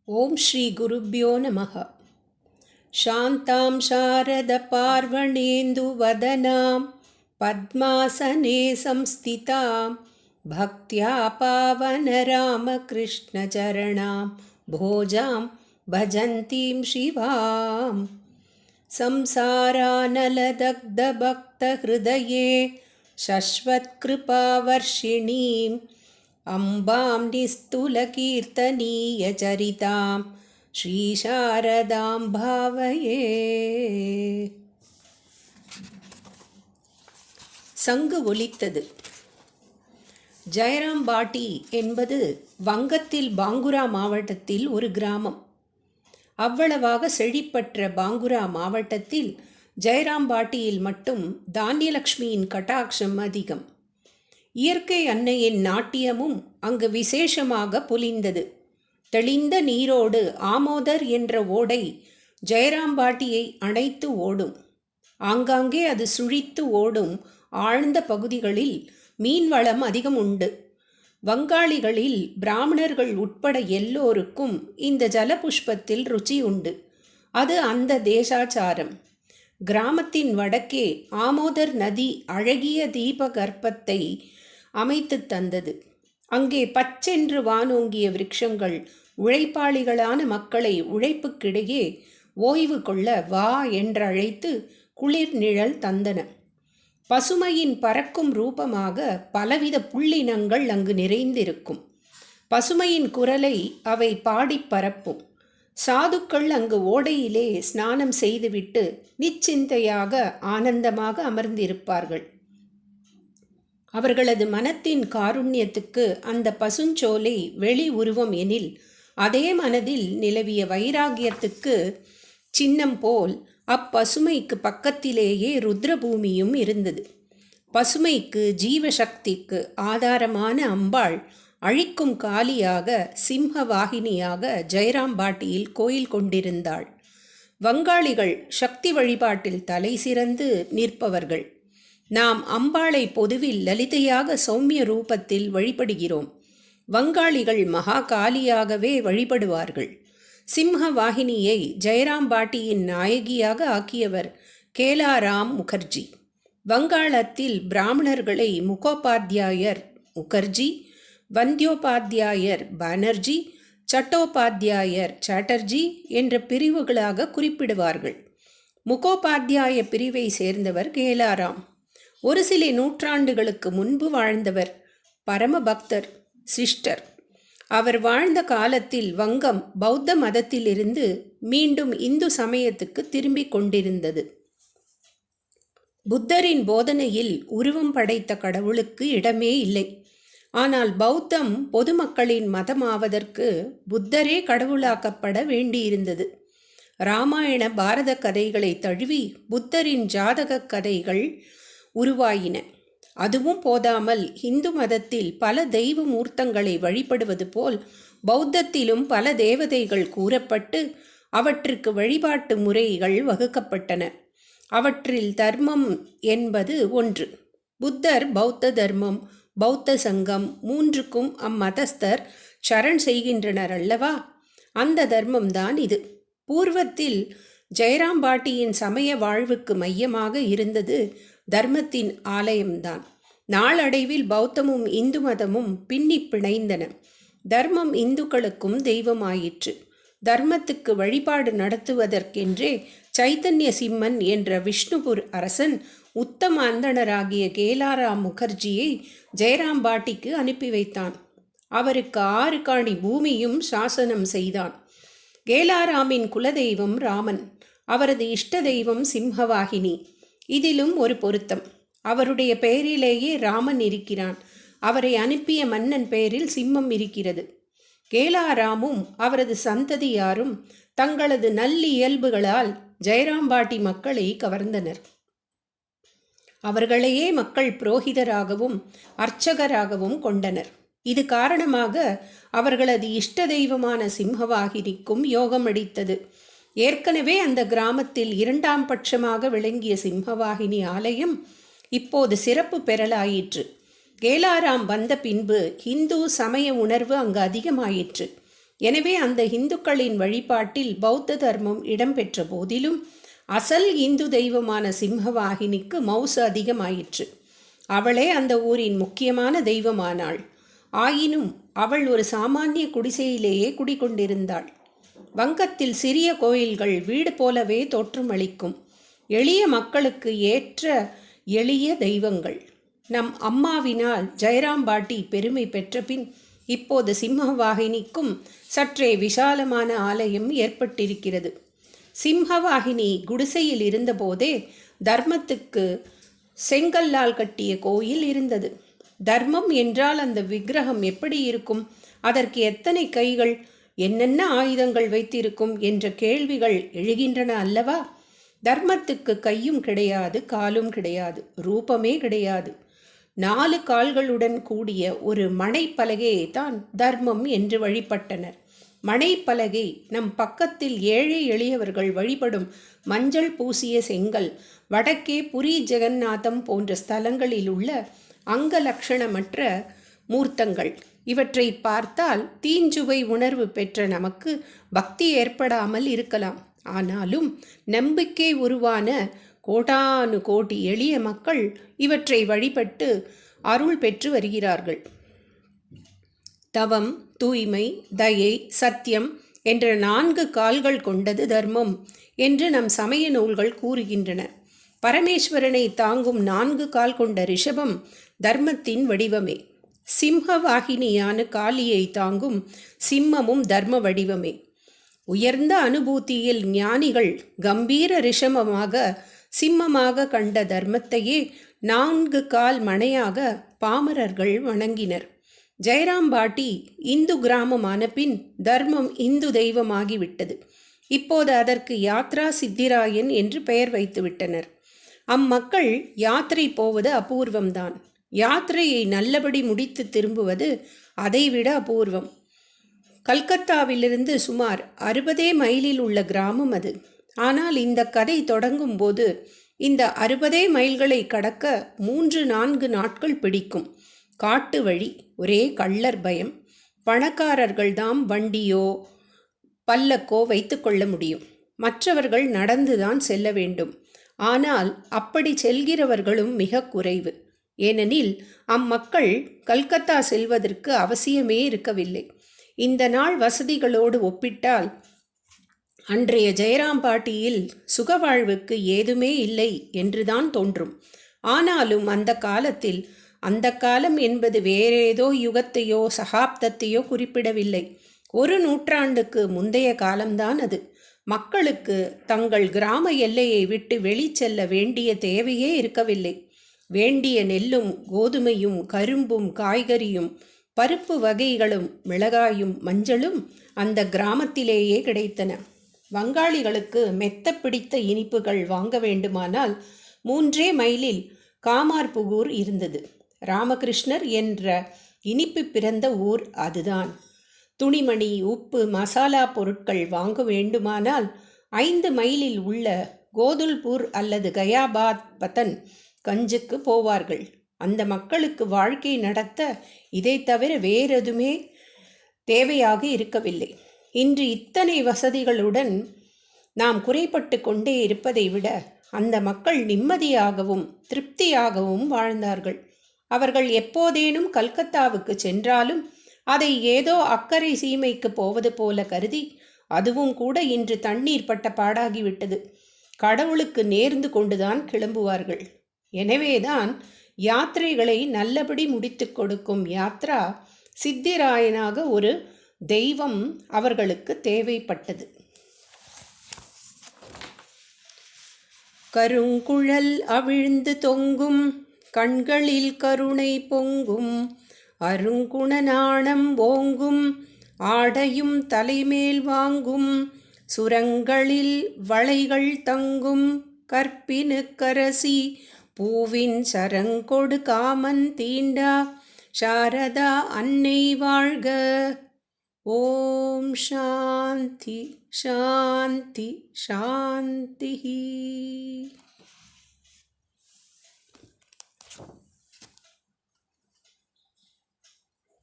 ஓம் ஸ்ரீ குருப்யோ நமः. சாந்தாம் சாரதபார்வணேந்து வதனாம் பத்மாசனே சம்ஸ்திதாம் பக்த்யா பாவனராமகிருஷ்ணச்சரணாம் போஜாம் பஜந்தீம் சிவாம். संसारानलदग्धभक्तहृदये शश्वत्कृपावर्षिणीम् अम्बां निस्तुलकीर्तनीयचरितां श्रीशारदां भावये. சங்கு ஒலித்தது. ஜெயராம்பாட்டி என்பது வங்கத்தில் பாங்குரா மாவட்டத்தில் ஒரு கிராமம். அவ்வளவாக செழிப்பற்ற பாங்குரா மாவட்டத்தில் ஜெயராம்பாட்டியில் மட்டும் தானியலக்ஷ்மியின் கட்டாட்சம் அதிகம். இயற்கை அன்னையின் நாட்டியமும் அங்கு விசேஷமாக பொலிந்தது. தெளிந்த நீரோடு ஆமோதர் என்ற ஓடை ஜெயராம்பாட்டியை அணைத்து ஓடும். ஆங்காங்கே அது சுழித்து ஓடும் ஆழ்ந்த பகுதிகளில் மீன்வளம் அதிகம் உண்டு. வங்காளிகளில் பிராமணர்கள் உட்பட எல்லோருக்கும் இந்த ஜலபுஷ்பத்தில் ருச்சி உண்டு. அது அந்த தேசாச்சாரம். கிராமத்தின் வடக்கே ஆமோதர் நதி அழகிய தீப கர்ப்பத்தை அமைத்து தந்தது. அங்கே பச்சென்று வானோங்கிய விருட்சங்கள் உழைப்பாளிகளான மக்களை உழைப்புக்கிடையே ஓய்வு கொள்ள வா என்றழைத்து குளிர் நிழல் தந்தன. பசுமையின் பறக்கும் ரூபமாக பலவித புள்ளினங்கள் அங்கு நிறைந்திருக்கும். பசுமையின் குரலை அவை பாடி பரப்பும். சாதுக்கள் அங்கு ஓடையிலே ஸ்நானம் செய்துவிட்டு நிச்சிந்தையாக ஆனந்தமாக அமர்ந்திருப்பார்கள். அவர்களது மனத்தின் காருண்யத்துக்கு அந்த பசுஞ்சோலை வெளி உருவம் எனில், அதே மனதில் நிலவிய வைராகியத்துக்கு சின்னம் போல் அப்பசுமைக்கு பக்கத்திலேயே ருத்ரபூமியும் இருந்தது. பசுமைக்கு ஜீவசக்திக்கு ஆதாரமான அம்பாள் அழிக்கும் காலியாக சிம்ஹவாகினியாக ஜெயராம்பாட்டியில் கோயில் கொண்டிருந்தாள். வங்காளிகள் சக்தி வழிபாட்டில் தலை சிறந்து நிற்பவர்கள். நாம் அம்பாளை பொதுவில் லலிதையாக சௌமிய ரூபத்தில் வழிபடுகிறோம். வங்காளிகள் மகா காளியாகவே வழிபடுவார்கள். சிம்ஹவாகினியை ஜெயராம்பாட்டியின் நாயகியாக ஆக்கியவர் கேலாராம் முகர்ஜி. வங்காளத்தில் பிராமணர்களை முகோபாத்தியாயர் முகர்ஜி, வந்தியோபாத்தியாயர் பானர்ஜி, சட்டோபாத்தியாயர் சாட்டர்ஜி என்ற பிரிவுகளாக குறிப்பிடுவார்கள். முகோபாத்தியாய பிரிவை சேர்ந்தவர் கேலாராம். ஒரு சில நூற்றாண்டுகளுக்கு முன்பு வாழ்ந்தவர். பரமபக்தர், சிஷ்டர். அவர் வாழ்ந்த காலத்தில் வங்கம் பௌத்த மதத்திலிருந்து மீண்டும் இந்து சமயத்துக்கு திரும்பிக் கொண்டிருந்தது. புத்தரின் போதனையில் உருவம் படைத்த கடவுளுக்கு இடமே இல்லை. ஆனால் பௌத்தம் பொதுமக்களின் மதமாவதற்கு புத்தரே கடவுளாக்கப்பட வேண்டியிருந்தது. இராமாயண பாரத கதைகளை தழுவி புத்தரின் ஜாதக கதைகள் உருவாயின. அதுவும் போதாமல் இந்து மதத்தில் பல தெய்வ மூர்த்தங்களை வழிபடுவது போல் பௌத்தத்திலும் பல தேவதைகள் கூறப்பட்டு அவற்றுக்கு வழிபாட்டு முறைகள் வகுக்கப்பட்டன. அவற்றில் தர்மம் என்பது ஒன்று. புத்தர் பௌத்த தர்மம், பௌத்த சங்கம் மூன்றுக்கும் அம்மதஸ்தர் சரண் செய்கின்றனர் அல்லவா? அந்த தர்மம்தான் இது. பூர்வத்தில் ஜெயராம்பாட்டியின் சமய வாழ்வுக்கு மையமாக இருந்தது தர்மத்தின் ஆலயம்தான். நாளடைவில் பௌத்தமும் இந்து மதமும் பின்னி பிணைந்தன. தர்மம் இந்துக்களுக்கும் தெய்வமாயிற்று. தர்மத்துக்கு வழிபாடு நடத்துவதற்கென்றே சைத்தன்ய சிம்மன் என்ற விஷ்ணுபுர் அரசன் உத்தம அந்தணராகிய கேலாராம் முகர்ஜியை ஜெயராம்பாட்டிக்கு அனுப்பி வைத்தான். அவருக்கு 6 காணி பூமியும் சாசனம் செய்தான். கேலாராமின் குலதெய்வம் ராமன், அவரது இஷ்ட தெய்வம் சிம்ஹவாகினி. இதிலும் ஒரு பொருத்தம். அவருடைய பெயரிலேயே ராமன் இருக்கிறான். அவரை அனுப்பிய மன்னன் பெயரில் சிம்மம் இருக்கிறது. கேலாராமும் அவரது சந்ததியாரும் தங்களது நல்லியல்புகளால் ஜெயராம்பாட்டி மக்களை கவர்ந்தனர். அவர்களையே மக்கள் புரோகிதராகவும் அர்ச்சகராகவும் கொண்டனர். இது காரணமாக அவர்களது இஷ்ட தெய்வமான சிம்ஹவாகினிக்கும் யோகம் அடித்தது. ஏற்கனவே அந்த கிராமத்தில் 2ஆம் பட்சமாக விளங்கிய சிம்ஹவாகினி ஆலயம் இப்போது சிறப்பு பெறலாயிற்று. கேலாராம் வந்த பின்பு இந்து சமய உணர்வு அங்கு அதிகமாயிற்று. எனவே அந்த இந்துக்களின் வழிபாட்டில் பௌத்த தர்மம் இடம்பெற்ற போதிலும் அசல் இந்து தெய்வமான சிம்மவாகினிக்கு மவுசு அதிகமாயிற்று. அவளே அந்த ஊரின் முக்கியமான தெய்வமானாள். ஆயினும் அவள் ஒரு சாமானிய குடிசையிலேயே குடிகொண்டிருந்தாள். வங்கத்தில் சிறிய கோயில்கள் வீடு போலவே தோற்றமளிக்கும் எளிய மக்களுக்கு ஏற்ற எளிய தெய்வங்கள். நம் அம்மாவினால் ஜெயராம் பாட்டி பெருமை பெற்ற பின் இப்போது சிம்மவாகினிக்கும் சற்றே விசாலமான ஆலயம் ஏற்பட்டிருக்கிறது. சிம்மவாகினி குடிசையில் இருந்தபோதே தர்மத்துக்கு செங்கல்லால் கட்டிய கோயில் இருந்தது. தர்மம் என்றால் அந்த விக்கிரகம் எப்படி இருக்கும், அதற்கு எத்தனை கைகள், என்னென்ன ஆயுதங்கள் வைத்திருக்கும் என்ற கேள்விகள் எழுகின்றன அல்லவா? தர்மத்துக்கு கையும் கிடையாது, காலும் கிடையாது, ரூபமே கிடையாது. 4 கால்களுடன் கூடிய ஒரு மணைப்பலகையை தான் தர்மம் என்று வழிபட்டனர். மணைப்பலகை நம் பக்கத்தில் ஏழை எளியவர்கள் வழிபடும் மஞ்சள் பூசிய செங்கல், வடக்கே புரி ஜெகநாதம் போன்ற ஸ்தலங்களில் உள்ள அங்கலக்ஷணமற்ற மூர்த்தங்கள். இவற்றை பார்த்தால் தீஞ்சுவை உணர்வு பெற்ற நமக்கு பக்தி ஏற்படாமல் இருக்கலாம். ஆனாலும் நம்பிக்கை உருவான கோடானு கோடி எளிய மக்கள் இவற்றை வழிபட்டு அருள் பெற்று வருகிறார்கள். தவம், தூய்மை, தயை, சத்தியம் என்ற 4 கால்கள் கொண்டது தர்மம் என்று நம் சமய நூல்கள் கூறுகின்றன. பரமேஸ்வரனை தாங்கும் 4 கால் கொண்ட ரிஷபம் தர்மத்தின் வடிவமே. சிம்மவாகினியான காளியை தாங்கும் சிம்மமும் தர்ம வடிவமே. உயர்ந்த அனுபூதியில் ஞானிகள் கம்பீர ரிஷபமாக சிம்மமாக கண்ட தர்மத்தையே 4 கால் மணையாக பாமரர்கள் வணங்கினர். ஜெயராம் பாட்டி இந்து கிராமமான பின் தர்மம் இந்து தெய்வமாகிவிட்டது. இப்போது அதற்கு யாத்ரா சித்திராயன் என்று பெயர் வைத்துவிட்டனர். அம்மக்கள் யாத்திரை போவது அபூர்வம்தான். யாத்திரையை நல்லபடி முடித்து திரும்புவது அதைவிட அபூர்வம். கல்கத்தாவிலிருந்து சுமார் 60 மைலில் உள்ள கிராமம் அது. ஆனால் இந்த கதை தொடங்கும் போது இந்த 60 மைல்களை கடக்க 3-4 நாட்கள் பிடிக்கும். காட்டு வழி, ஒரே கள்ளர் பயம். பணக்காரர்கள்தாம் வண்டியோ பல்லக்கோ வைத்து கொள்ள முடியும். மற்றவர்கள் நடந்துதான் செல்ல வேண்டும். ஆனால் அப்படி செல்கிறவர்களும் மிக குறைவு. ஏனெனில் அம்மக்கள் கல்கத்தா செல்வதற்கு அவசியமே இருக்கவில்லை. இந்த நாள் வசதிகளோடு ஒப்பிட்டால் அன்றைய ஜெயராம் பாட்டியில் சுகவாழ்வுக்கு ஏதுமே இல்லை என்றுதான் தோன்றும். ஆனாலும் அந்த காலத்தில், அந்த காலம் என்பது வேறேதோ யுகத்தையோ சகாப்தத்தையோ குறிப்பிடவில்லை, 1 நூற்றாண்டுக்கு முந்தைய காலம்தான் அது. மக்களுக்கு தங்கள் கிராம எல்லையை விட்டு வெளிச்செல்ல வேண்டிய தேவையே இருக்கவில்லை. வேண்டிய நெல்லும் கோதுமையும் கரும்பும் காய்கறியும் பருப்பு வகைகளும் மிளகாயும் மஞ்சளும் அந்த கிராமத்திலேயே கிடைத்தன. வங்காளிகளுக்கு மெத்த பிடித்த இனிப்புகள் வாங்க வேண்டுமானால் 3 மைலில் காமார்புகூர் இருந்தது. ராமகிருஷ்ணர் என்ற இனிப்பு பிறந்த ஊர் அதுதான். துணிமணி, உப்பு, மசாலா பொருட்கள் வாங்க வேண்டுமானால் 5 மைலில் உள்ள கோதுல்பூர் அல்லது கயாபாத் பத்தன் கஞ்சுக்கு போவார்கள். அந்த மக்களுக்கு வாழ்க்கை நடத்த இதை தவிர வேறெதுமே தேவையாக இருக்கவில்லை. இன்று இத்தனை வசதிகளுடன் நாம் குறைபட்டு கொண்டே இருப்பதை விட அந்த மக்கள் நிம்மதியாகவும் திருப்தியாகவும் வாழ்ந்தார்கள். அவர்கள் எப்போதேனும் கல்கத்தாவுக்கு சென்றாலும் அதை ஏதோ அக்கறை சீமைக்கு போவது போல கருதி, அதுவும் கூட இன்று தண்ணீர் பட்ட பாடாகிவிட்டது, கடவுளுக்கு நேர்ந்து கொண்டுதான் கிளம்புவார்கள். எனவேதான் யாத்திரைகளை நல்லபடி முடித்து கொடுக்கும் யாத்ரா சித்திராயனாக ஒரு தெய்வம் அவர்களுக்கு தேவைப்பட்டது. கருங்குழல் அவிழ்ந்து தொங்கும், கண்களில் கருணை பொங்கும், அருங்குணநாணம் ஓங்கும், ஆடையும் தலைமேல் வாங்கும், சுரங்களில் வளைகள் தங்கும், கற்பினு கரசி பூவின் சரங்கொடு காமன் தீண்டா சாரதா அன்னை வாழ்க. ஓம் சாந்தி சாந்தி சாந்தி.